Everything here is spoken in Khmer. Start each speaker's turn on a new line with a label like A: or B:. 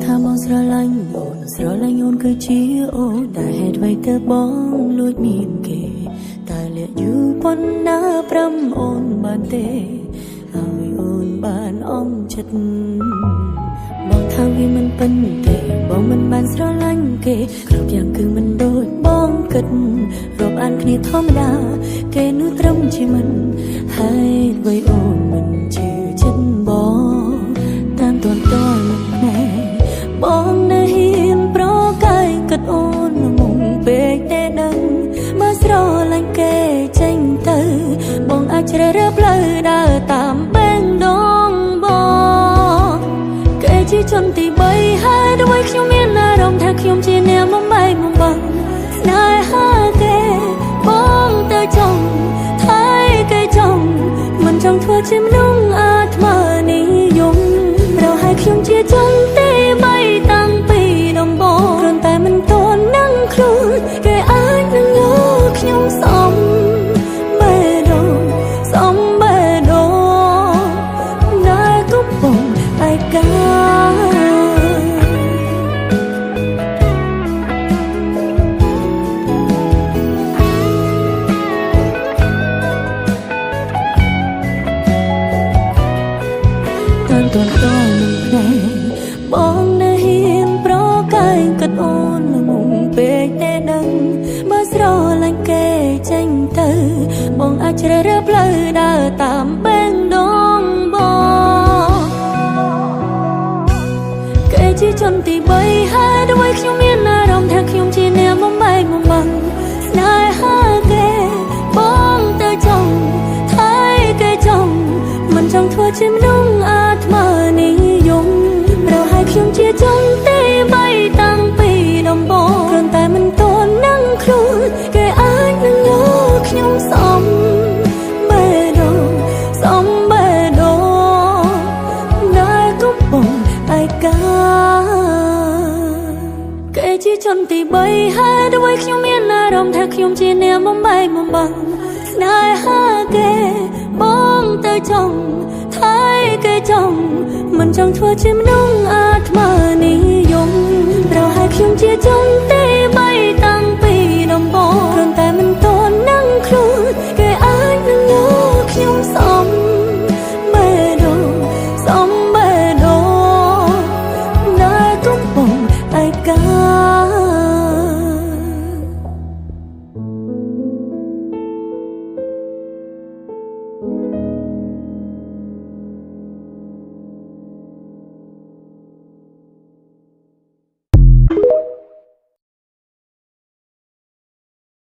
A: ថាបងស្រឡាញ់អូនគឺជាអូនតែហេតុអ្វីទើបបងលួចមានគេតែលាក់យូរប៉ុណ្ណា5អូនបានទេហើយអូនបានអន់ចិត្តបងថាវាមិនពិនទេបងមិនបានស្រឡាញ់គេគ្រប់យ៉ាងគឺមិនដូចបងគិតរាប់អានគ្នាធម្មតាគេនោះត្រឹមជាមិនហើយអ្វីអូនមិនជឿចិត្តបងតាមតន់តន់ណែបងនៅហ៊ានប្រកាយគិតអូនមុំពេកតែដឹងមកស្រឡាញ់គេចេញទៅបងអាចជ្រើសរើសផ្លូវដើរតាមបេងដងបងគេជាជនទី3ហើយដោយខ្ញុំមានអារម្មណ៍ថាខ្ញុំជាអ្នកបំបីបំបាំងស្នេហាគេបងទៅចង់ថៃគេចង់មិនចង់ធ្វើជាមនុស្សអាត្មានិយមប្រហែលខ្ញុំជាជនទី3តាំងពីដំបូងគ្រាន់តែមិនទាន់នឹងខ្លួនគេអាចនឹងយកខ្ញុំសំបេះដូងសំបេះដូងដែលកំពុងឯកាតន់ភ្នែកបងនៅហ៊ានប្រកាយគិតអូនមុំពេកតែដឹងបើស្រឡាញ់គេចេញទៅបងអាចជ្រើសរើសផ្លូវដើរតាមបេងដងបងគេជាជនទី3ហើយដោយខ្ញុំមានអារម្មណ៍ថាខ្ញុំជាអ្នកបំបីបំបាំងស្នេហាគេបងទៅចង់ថៃគេចង់មិនចង់ធ្វើជាមនុស្សអាត្មានិយមប្រហែលខ្ញុំជាជនទី3តាំងពីដំបូងគ្រាន់តែមិនទាន់នឹងខ្លួនគេអាចនឹងយកខ្ញុំសំបេះដូងសំបេះដូងដែលកំពុងឯកាគេជាជនទី3ហើយដោយខ្ញុំមានអារម្មណ៍ថាខ្ញុំជាអ្នកបំបីបំបាំងស្នេហាគេបងទៅចង់ថៃគេចង់មិនចង់ធ្វើជាមនុស្សអា